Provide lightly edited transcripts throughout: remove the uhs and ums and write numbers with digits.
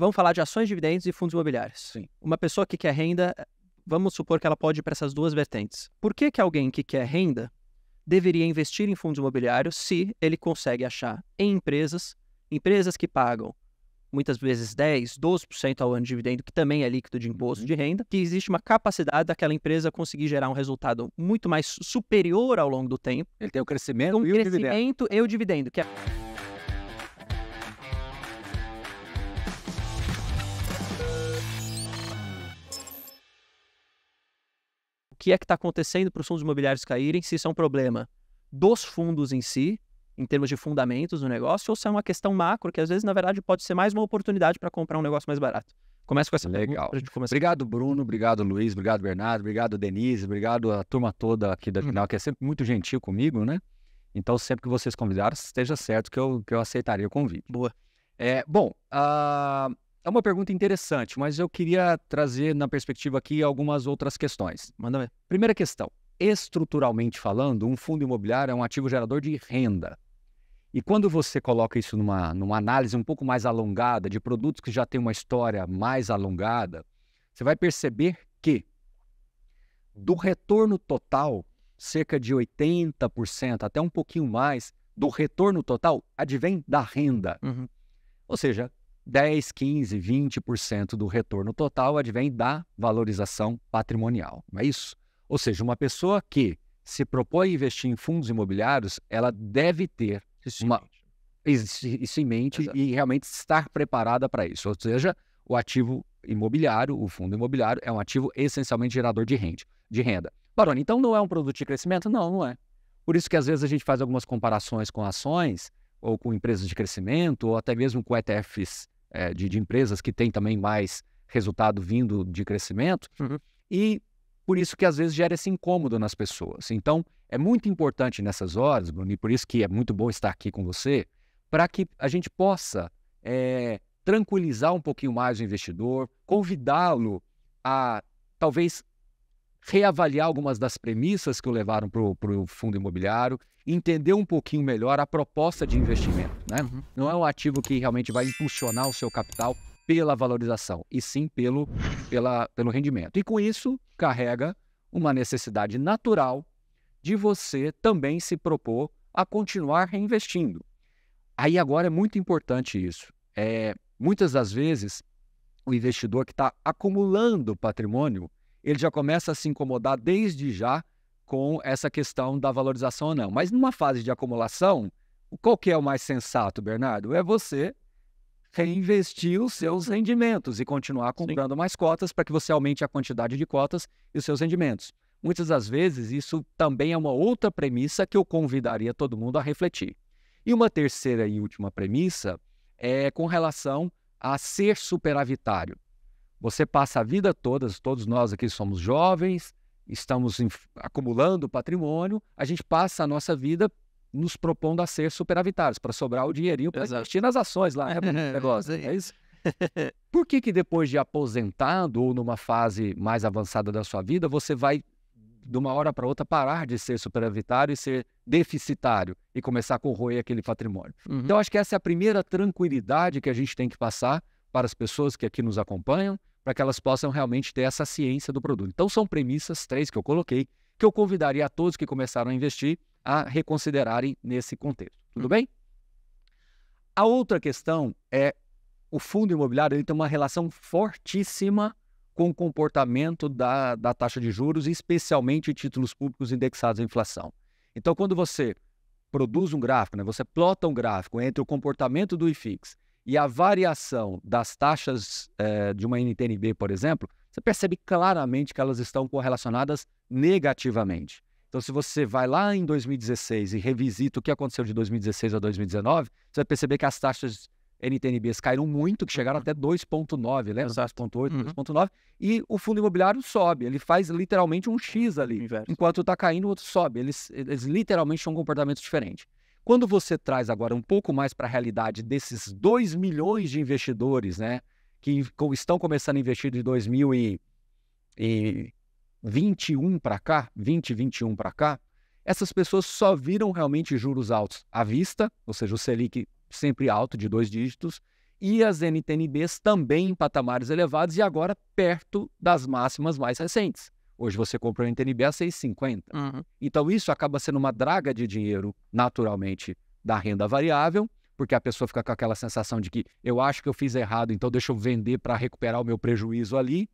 Vamos falar de ações, dividendos e fundos imobiliários. Sim. Uma pessoa que quer renda, vamos supor que ela pode ir para essas duas vertentes. Por que que alguém que quer renda deveria investir em fundos imobiliários se ele consegue achar em empresas que pagam muitas vezes 10%, 12% ao ano de dividendo, que também é líquido de imposto de renda, que existe uma capacidade daquela empresa conseguir gerar um resultado muito mais superior ao longo do tempo. Ele tem o crescimento Um e o dividendo. crescimento e o dividendo, que é... O que é que está acontecendo para os fundos imobiliários caírem, se isso é um problema dos fundos em si, em termos de fundamentos do negócio, ou se é uma questão macro, que às vezes, na verdade, pode ser mais uma oportunidade para comprar um negócio mais barato. Começa com essa pergunta pra gente começar. Obrigado, Bruno. Obrigado, Luiz. Obrigado, Bernardo. Obrigado, Denise. Obrigado a turma toda aqui da Final, que é sempre muito gentil comigo, né? Então, sempre que vocês convidaram, esteja certo que eu aceitaria o convite. Boa. É uma pergunta interessante, mas eu queria trazer na perspectiva aqui algumas outras questões. Manda ver. Primeira questão. Estruturalmente falando, um fundo imobiliário é um ativo gerador de renda. E quando você coloca isso numa análise um pouco mais alongada, de produtos que já têm uma história mais alongada, você vai perceber que do retorno total, cerca de 80%, até um pouquinho mais, do retorno total advém da renda. Uhum. Ou seja, 10, 15, 20% do retorno total advém da valorização patrimonial. Não é isso? Ou seja, uma pessoa que se propõe a investir em fundos imobiliários, ela deve ter isso em mente Exato. e realmente estar preparada para isso. Ou seja, o ativo imobiliário, o fundo imobiliário, é um ativo essencialmente gerador de renda. Baroni, então não é um produto de crescimento? Não, não é. Por isso que às vezes a gente faz algumas comparações com ações, ou com empresas de crescimento, ou até mesmo com ETFs de empresas que têm também mais resultado vindo de crescimento. Uhum. E por isso que às vezes gera esse incômodo nas pessoas. Então, é muito importante nessas horas, Bruno, e por isso que é muito bom estar aqui com você, para que a gente possa tranquilizar um pouquinho mais o investidor, convidá-lo a talvez reavaliar algumas das premissas que o levaram para o fundo imobiliário, entender um pouquinho melhor a proposta de investimento, né? Uhum. Não é um ativo que realmente vai impulsionar o seu capital pela valorização, e sim pelo rendimento. E com isso, carrega uma necessidade natural de você também se propor a continuar reinvestindo. Aí agora é muito importante isso. Muitas das vezes, o investidor que está acumulando patrimônio, ele já começa a se incomodar desde já com essa questão da valorização ou não. Mas numa fase de acumulação, qual que é o mais sensato, Bernardo? É você reinvestir os seus rendimentos e continuar comprando mais cotas para que você aumente a quantidade de cotas e os seus rendimentos. Muitas das vezes, isso também é uma outra premissa que eu convidaria todo mundo a refletir. E uma terceira e última premissa é com relação a ser superavitário. Você passa a vida toda, todos nós aqui somos jovens, estamos acumulando patrimônio, a gente passa a nossa vida nos propondo a ser superavitários, para sobrar o dinheirinho para investir nas ações lá. Negócio, é isso? Por que depois de aposentado ou numa fase mais avançada da sua vida, você vai, de uma hora para outra, parar de ser superavitário e ser deficitário e começar a corroer aquele patrimônio? Uhum. Então, acho que essa é a primeira tranquilidade que a gente tem que passar para as pessoas que aqui nos acompanham, para que elas possam realmente ter essa ciência do produto. Então, são premissas, 3 que eu coloquei, que eu convidaria a todos que começaram a investir a reconsiderarem nesse contexto. Tudo bem? A outra questão é o fundo imobiliário, ele tem uma relação fortíssima com o comportamento da taxa de juros, especialmente títulos públicos indexados à inflação. Então, quando você produz um gráfico, né, você plota um gráfico entre o comportamento do IFIX e a variação das taxas de uma NTN-B, por exemplo, você percebe claramente que elas estão correlacionadas negativamente. Então, se você vai lá em 2016 e revisita o que aconteceu de 2016 a 2019, você vai perceber que as taxas NTN-Bs caíram muito, que chegaram até 2,9, lembra? 2,8, 2,9, e o fundo imobiliário sobe, ele faz literalmente um X ali. Enquanto está caindo, o outro sobe. Eles literalmente têm um comportamento diferente. Quando você traz agora um pouco mais para a realidade desses 2 milhões de investidores, né, que estão começando a investir de 2021 para cá, 2021 para cá, essas pessoas só viram realmente juros altos à vista, ou seja, o Selic sempre alto, de 2 dígitos, e as NTNBs também em patamares elevados e agora perto das máximas mais recentes. Hoje você compra o NTNB a 6,50. Então isso acaba sendo uma draga de dinheiro, naturalmente, da renda variável, porque a pessoa fica com aquela sensação de que eu acho que eu fiz errado, então deixa eu vender para recuperar o meu prejuízo ali.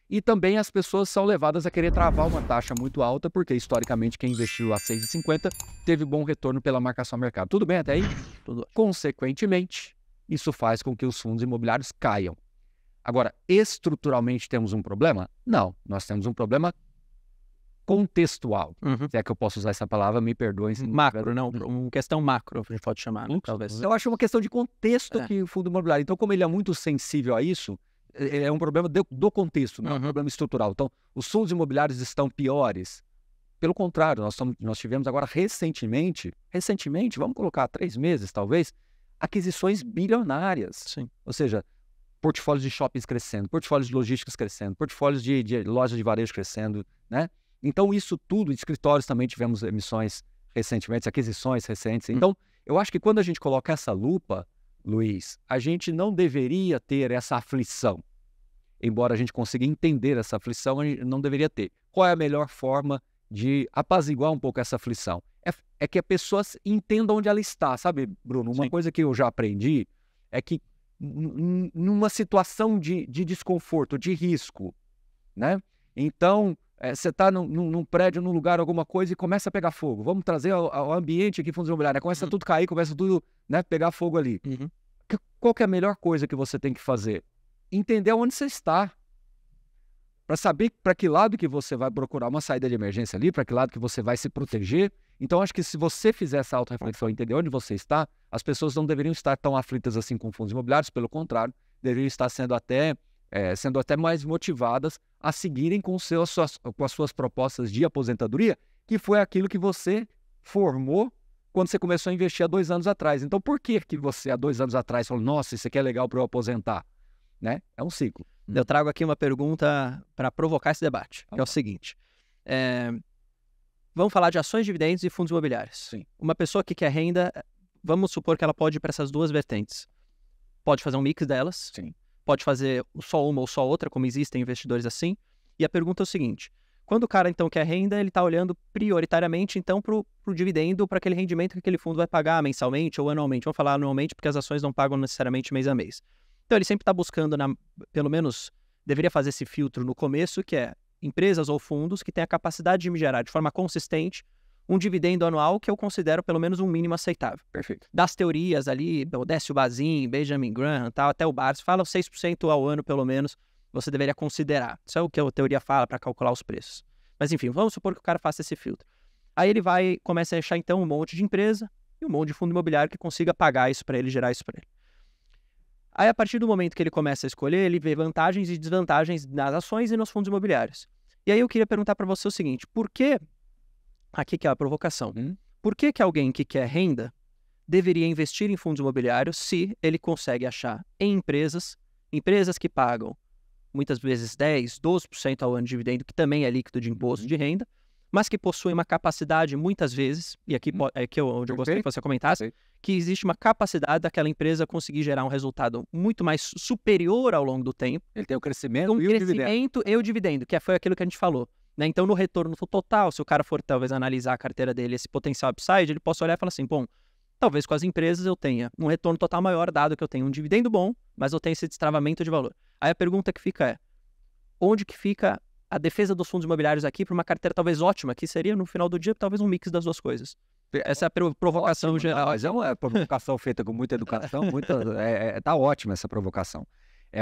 E também as pessoas são levadas a querer travar uma taxa muito alta, porque historicamente quem investiu a 6,50 teve bom retorno pela marcação ao mercado. Tudo bem até aí? Tudo. Consequentemente, isso faz com que os fundos imobiliários caiam. Agora, estruturalmente temos um problema? Não, nós temos um problema contextual. Se é que eu posso usar essa palavra, me perdoem. Macro, não, uma questão macro, a gente pode chamar, né? Talvez. Eu acho uma questão de contexto que o fundo imobiliário. Então, como ele é muito sensível a isso, é um problema do contexto, não é um problema estrutural. Então, os fundos imobiliários estão piores? Pelo contrário, nós tivemos agora recentemente, vamos colocar 3 meses talvez, aquisições bilionárias. Sim. Ou seja, portfólios de shoppings crescendo, portfólios de logísticos crescendo, portfólios de lojas de varejo crescendo, né? Então, isso tudo, escritórios também tivemos emissões recentemente, aquisições recentes. Então, eu acho que quando a gente coloca essa lupa, Luiz, a gente não deveria ter essa aflição. Embora a gente consiga entender essa aflição, a gente não deveria ter. Qual é a melhor forma de apaziguar um pouco essa aflição? É que a pessoa entenda onde ela está, sabe, Bruno? Uma coisa que eu já aprendi é que numa situação de desconforto, de risco, né? Então, você está num prédio, num lugar, alguma coisa e começa a pegar fogo. Vamos trazer ao ambiente aqui, fundos imobiliários. Começa tudo a cair, começa tudo, né, pegar fogo ali. Qual que é a melhor coisa que você tem que fazer? Entender onde você está. Para saber para que lado que você vai procurar uma saída de emergência ali, para que lado que você vai se proteger. Então, acho que se você fizer essa auto-reflexão e entender onde você está, as pessoas não deveriam estar tão aflitas assim com fundos imobiliários. Pelo contrário, deveriam estar sendo até mais motivadas a seguirem com as suas propostas de aposentadoria, que foi aquilo que você formou quando você começou a investir há 2 anos atrás. Então, por que você há 2 anos atrás falou, nossa, isso aqui é legal para eu aposentar? Né? É um ciclo. Eu trago aqui uma pergunta para provocar esse debate, que é o seguinte. Vamos falar de ações, dividendos e fundos imobiliários. Sim. Uma pessoa que quer renda, vamos supor que ela pode ir para essas duas vertentes. Pode fazer um mix delas. Sim. Pode fazer só uma ou só outra, como existem investidores assim. E a pergunta é o seguinte. Quando o cara, então, quer renda, ele está olhando prioritariamente, então, para o dividendo, para aquele rendimento que aquele fundo vai pagar mensalmente ou anualmente. Vamos falar anualmente, porque as ações não pagam necessariamente mês a mês. Então, ele sempre está buscando, pelo menos, deveria fazer esse filtro no começo, que é empresas ou fundos que têm a capacidade de me gerar de forma consistente um dividendo anual que eu considero pelo menos um mínimo aceitável. Perfeito. Das teorias ali, Décio Bazin, Benjamin Graham, tal, até o Barnes, falam 6% ao ano pelo menos, você deveria considerar. Isso é o que a teoria fala para calcular os preços. Mas enfim, vamos supor que o cara faça esse filtro. Aí ele começa a achar então um monte de empresa e um monte de fundo imobiliário que consiga pagar isso para ele, gerar isso para ele. Aí, a partir do momento que ele começa a escolher, ele vê vantagens e desvantagens nas ações e nos fundos imobiliários. E aí eu queria perguntar para você o seguinte, por que, aqui que é a provocação, por que alguém que quer renda deveria investir em fundos imobiliários se ele consegue achar em empresas que pagam muitas vezes 10%, 12% ao ano de dividendo, que também é líquido de imposto de renda, mas que possuem uma capacidade, muitas vezes, e aqui é onde eu gostaria que você comentasse, que existe uma capacidade daquela empresa conseguir gerar um resultado muito mais superior ao longo do tempo. Ele tem o crescimento e o dividendo. E o dividendo, que foi aquilo que a gente falou. Né? Então, no retorno total, se o cara for talvez analisar a carteira dele, esse potencial upside, ele possa olhar e falar assim, bom, talvez com as empresas eu tenha um retorno total maior, dado que eu tenho um dividendo bom, mas eu tenho esse destravamento de valor. Aí a pergunta que fica é, onde que fica a defesa dos fundos imobiliários aqui para uma carteira talvez ótima, que seria, no final do dia, talvez um mix das duas coisas? Essa é a provocação ótimo, geral. Mas é uma provocação feita com muita educação, tá ótima essa provocação.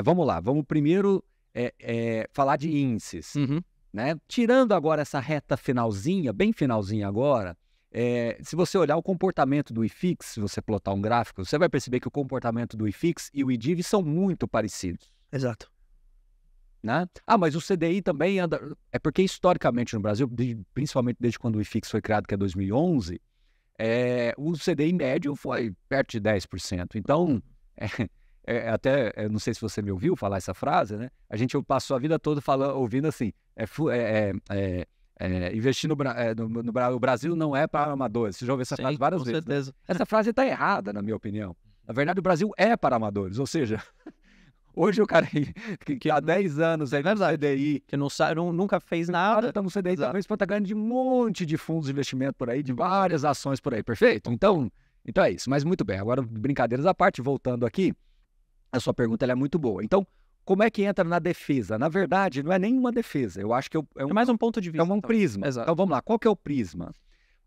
Vamos lá, vamos primeiro falar de índices. Né? Tirando agora essa reta finalzinha, bem finalzinha agora, se você olhar o comportamento do IFIX, se você plotar um gráfico, você vai perceber que o comportamento do IFIX e o IDIV são muito parecidos. Exato. Né? Mas o CDI também anda... É porque historicamente no Brasil, principalmente desde quando o IFIX foi criado, que é 2011, o CDI médio foi perto de 10%. Então, até, não sei se você me ouviu falar essa frase, né? A gente passou a vida toda ouvindo assim, investir no Brasil não é para amadores. Você já ouviu essa frase várias vezes. Com certeza. Né? Essa frase está errada, na minha opinião. Na verdade, o Brasil é para amadores, ou seja, hoje o cara que há 10 anos é CDI, Que não sabe, nunca fez nada. está no CDI, Exato. talvez pode estar ganhando de um monte de fundos de investimento por aí, de várias ações por aí, perfeito? Então é isso, mas muito bem. Agora, brincadeiras à parte, voltando aqui, a sua pergunta ela é muito boa. Então, como é que entra na defesa? Na verdade, não é nenhuma defesa. Eu acho que É mais um ponto de vista. é um prisma. Exato. Então, vamos lá. Qual que é o prisma?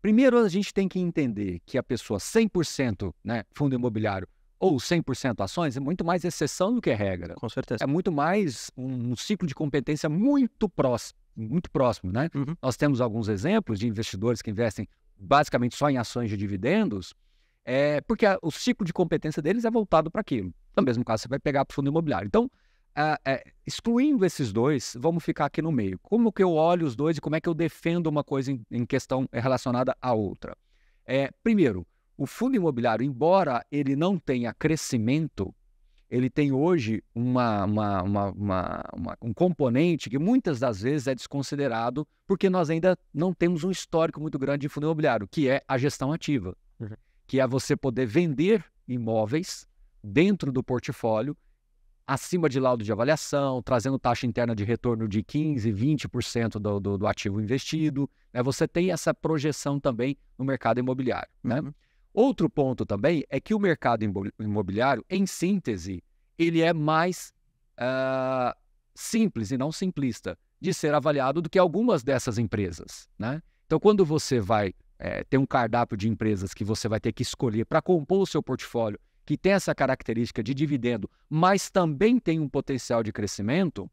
Primeiro, a gente tem que entender que a pessoa 100%, né, fundo imobiliário ou 100% ações é muito mais exceção do que regra. Com certeza. É muito mais um ciclo de competência muito próximo, né? Uhum. Nós temos alguns exemplos de investidores que investem basicamente só em ações de dividendos, porque o ciclo de competência deles é voltado para aquilo. No mesmo caso, você vai pegar para o fundo imobiliário. Então, excluindo esses dois, vamos ficar aqui no meio. Como que eu olho os dois e como é que eu defendo uma coisa em questão relacionada à outra? Primeiro, o fundo imobiliário, embora ele não tenha crescimento, ele tem hoje um componente que muitas das vezes é desconsiderado porque nós ainda não temos um histórico muito grande de fundo imobiliário, que é a gestão ativa, que é você poder vender imóveis dentro do portfólio acima de laudo de avaliação, trazendo taxa interna de retorno de 15%, 20% do ativo investido. Né? Você tem essa projeção também no mercado imobiliário. Né? Outro ponto também é que o mercado imobiliário, em síntese, ele é mais simples e não simplista de ser avaliado do que algumas dessas empresas. Né? Então, quando você vai ter um cardápio de empresas que você vai ter que escolher para compor o seu portfólio, que tem essa característica de dividendo, mas também tem um potencial de crescimento,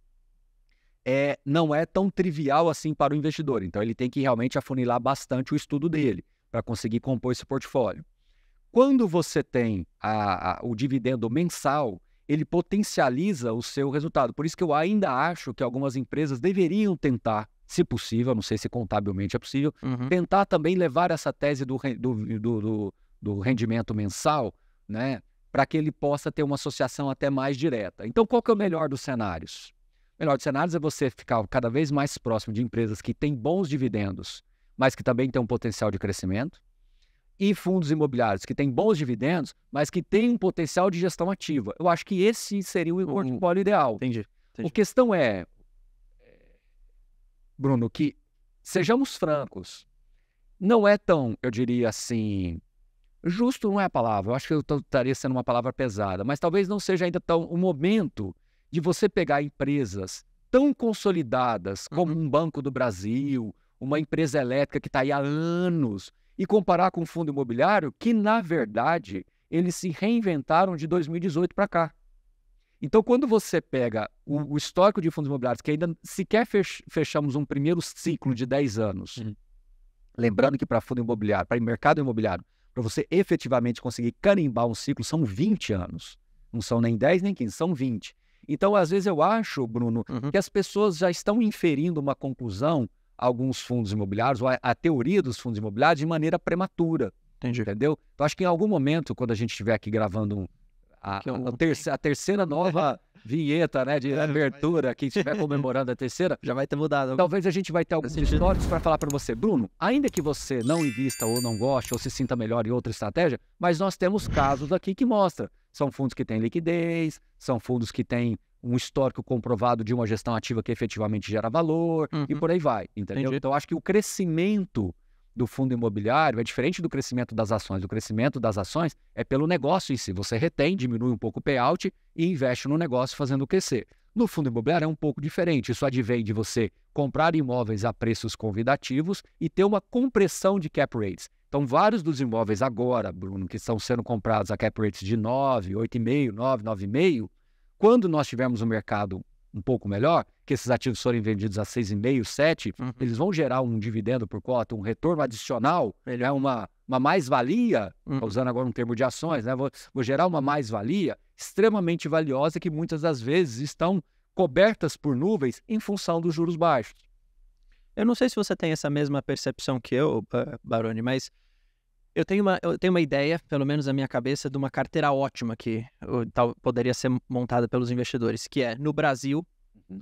não é tão trivial assim para o investidor. Então, ele tem que realmente afunilar bastante o estudo dele para conseguir compor esse portfólio. Quando você tem o dividendo mensal, ele potencializa o seu resultado. Por isso que eu ainda acho que algumas empresas deveriam tentar, se possível, não sei se contabilmente é possível, tentar também levar essa tese do rendimento mensal, né, para que ele possa ter uma associação até mais direta. Então, qual que é o melhor dos cenários? O melhor dos cenários é você ficar cada vez mais próximo de empresas que têm bons dividendos, mas que também têm um potencial de crescimento, e fundos imobiliários que têm bons dividendos, mas que têm um potencial de gestão ativa. Eu acho que esse seria o portfólio ideal. Entendi. A questão é, Bruno, que, sejamos francos, não é tão, eu diria assim, justo não é a palavra, eu acho que eu estaria sendo uma palavra pesada, mas talvez não seja ainda tão o momento de você pegar empresas tão consolidadas como um Banco do Brasil, uma empresa elétrica que está aí há anos, e comparar com um fundo imobiliário que, na verdade, eles se reinventaram de 2018 para cá. Então, quando você pega o histórico de fundos imobiliários, que ainda sequer fechamos um primeiro ciclo de 10 anos, lembrando que para fundo imobiliário, para mercado imobiliário, para você efetivamente conseguir carimbar um ciclo, são 20 anos. Não são nem 10 nem 15, são 20. Então, às vezes eu acho, Bruno, que as pessoas já estão inferindo uma conclusão a alguns fundos imobiliários, ou a teoria dos fundos imobiliários, de maneira prematura. Entendi. Entendeu? Então, acho que em algum momento, quando a gente estiver aqui gravando a terceira nova vinheta, né, de abertura, quem estiver comemorando a terceira, já vai ter mudado. Talvez a gente vai ter alguns históricos para falar para você. Bruno, ainda que você não invista ou não goste ou se sinta melhor em outra estratégia, mas nós temos casos aqui que mostram. São fundos que têm liquidez, são fundos que têm um histórico comprovado de uma gestão ativa que efetivamente gera valor e por aí vai, entendeu? Entendi. Então, acho que o crescimento do fundo imobiliário é diferente do crescimento das ações. O crescimento das ações é pelo negócio em si. Você retém, diminui um pouco o payout e investe no negócio fazendo crescer. No fundo imobiliário é um pouco diferente. Isso advém de você comprar imóveis a preços convidativos e ter uma compressão de cap rates. Então, vários dos imóveis agora, Bruno, que estão sendo comprados a cap rates de 9, 8,5, 9, 9,5, quando nós tivermos um mercado um pouco melhor, que esses ativos forem vendidos a 6,5, 7, eles vão gerar um dividendo por cota, um retorno adicional, uma mais-valia, usando agora um termo de ações, né? Vou gerar uma mais-valia extremamente valiosa que muitas das vezes estão cobertas por nuvens em função dos juros baixos. Eu não sei se você tem essa mesma percepção que eu, Baroni, mas eu tenho uma ideia, pelo menos na minha cabeça, de uma carteira ótima que poderia ser montada pelos investidores, que é, no Brasil,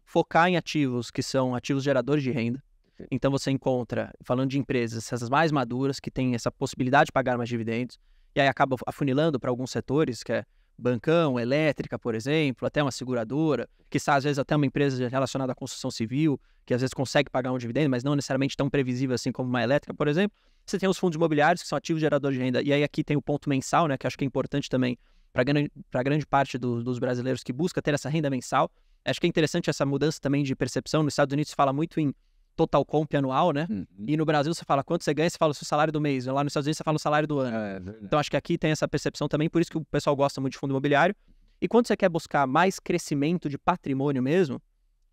focar em ativos que são ativos geradores de renda. Então você encontra, falando de empresas, essas mais maduras, que têm essa possibilidade de pagar mais dividendos, e aí acaba afunilando para alguns setores, que é bancão, elétrica, por exemplo, até uma seguradora, que às vezes até uma empresa relacionada à construção civil, que às vezes consegue pagar um dividendo, mas não necessariamente tão previsível assim como uma elétrica, por exemplo. Você tem os fundos imobiliários, que são ativos geradores de renda, e aí aqui tem o ponto mensal, né, que acho que é importante também para grande parte dos brasileiros que busca ter essa renda mensal. Acho que é interessante essa mudança também de percepção. Nos Estados Unidos se fala muito em total comp anual, né? E no Brasil você fala quanto você ganha, você fala o seu salário do mês. Lá nos Estados Unidos você fala o salário do ano. Então acho que aqui tem essa percepção também, por isso que o pessoal gosta muito de fundo imobiliário. E quando você quer buscar mais crescimento de patrimônio mesmo,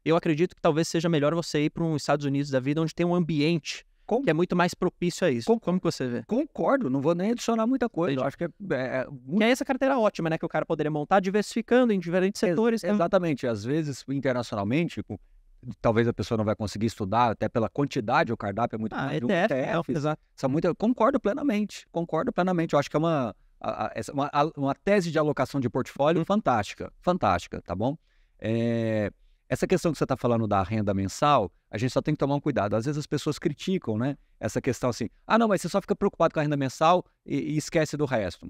eu acredito que talvez seja melhor você ir para os Estados Unidos da vida, onde tem um ambiente que é muito mais propício a isso. Como que você vê? Concordo, não vou nem adicionar muita coisa. Entendi. Eu acho que Que é essa carteira ótima, né? Que o cara poderia montar diversificando em diferentes setores. Exatamente. Às vezes, internacionalmente, talvez a pessoa não vai conseguir estudar, até pela quantidade, o cardápio é muito grande. ETF, exato. Concordo plenamente. Eu acho que é uma tese de alocação de portfólio fantástica, tá bom? Essa questão que você está falando da renda mensal, a gente só tem que tomar um cuidado. Às vezes as pessoas criticam, né? Essa questão assim, não, mas você só fica preocupado com a renda mensal e esquece do resto.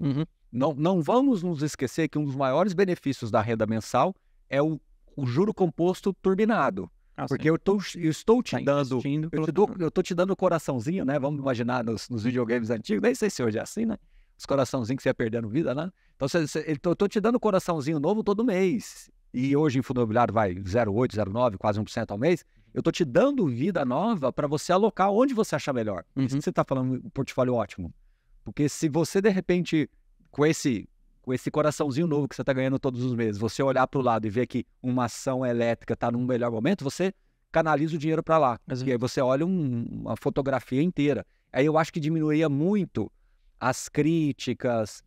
Não vamos nos esquecer que um dos maiores benefícios da renda mensal é o juro composto turbinado. Porque eu estou te dando, eu estou te dando o coraçãozinho, né? Vamos imaginar nos videogames antigos, nem sei se hoje é assim, né? Os coraçãozinhos que você ia perdendo vida, né? Então, eu estou te dando um coraçãozinho novo todo mês. E hoje em fundo imobiliário vai 0,8, 0,9, quase 1% ao mês. Eu estou te dando vida nova para você alocar onde você achar melhor. Isso que você está falando, um portfólio ótimo. Porque se você, de repente, com esse coraçãozinho novo que você está ganhando todos os meses, você olhar para o lado e ver que uma ação elétrica está num melhor momento, você canaliza o dinheiro para lá. E aí você olha uma fotografia inteira. Aí eu acho que diminuía muito as críticas,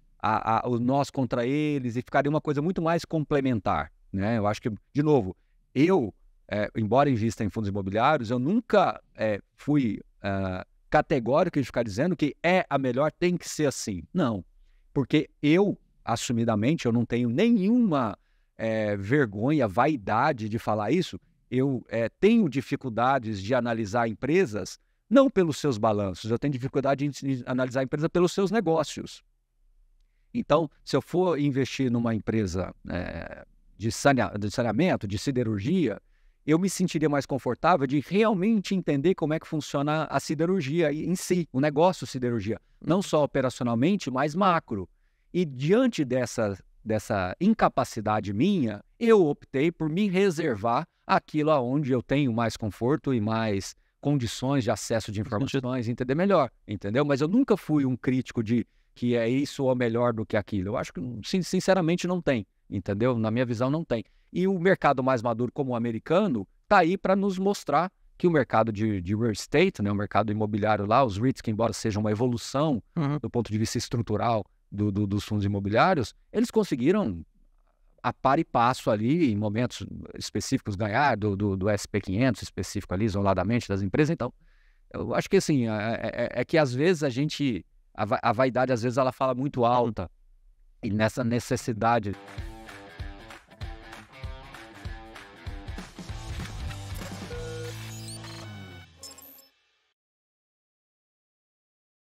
o nós contra eles, e ficaria uma coisa muito mais complementar, né? Eu acho que, de novo, embora invista em fundos imobiliários, eu nunca fui categórico de ficar dizendo que a melhor, tem que ser assim. Não, porque assumidamente, eu não tenho nenhuma vergonha, vaidade de falar isso. Eu tenho dificuldades de analisar empresas não pelos seus balanços, eu tenho dificuldade de analisar a empresa pelos seus negócios. Então, se eu for investir numa empresa de saneamento, de siderurgia, eu me sentiria mais confortável de realmente entender como é que funciona a siderurgia em si, o negócio siderurgia. Não só operacionalmente, mas macro. E diante dessa incapacidade minha, eu optei por me reservar aquilo aonde eu tenho mais conforto e mais condições de acesso de informações, entender melhor, entendeu? Mas eu nunca fui um crítico de que é isso ou melhor do que aquilo. Eu acho que, sinceramente, não tem, entendeu? Na minha visão, não tem. E o mercado mais maduro como o americano está aí para nos mostrar que o mercado de real estate, né, o mercado imobiliário lá, os REITs, que embora sejam uma evolução do ponto de vista estrutural dos fundos imobiliários, eles conseguiram a par e passo ali, em momentos específicos, ganhar do SP500 específico ali, isoladamente das empresas. Então, eu acho que assim, que às vezes a vaidade, às vezes ela fala muito alta, e nessa necessidade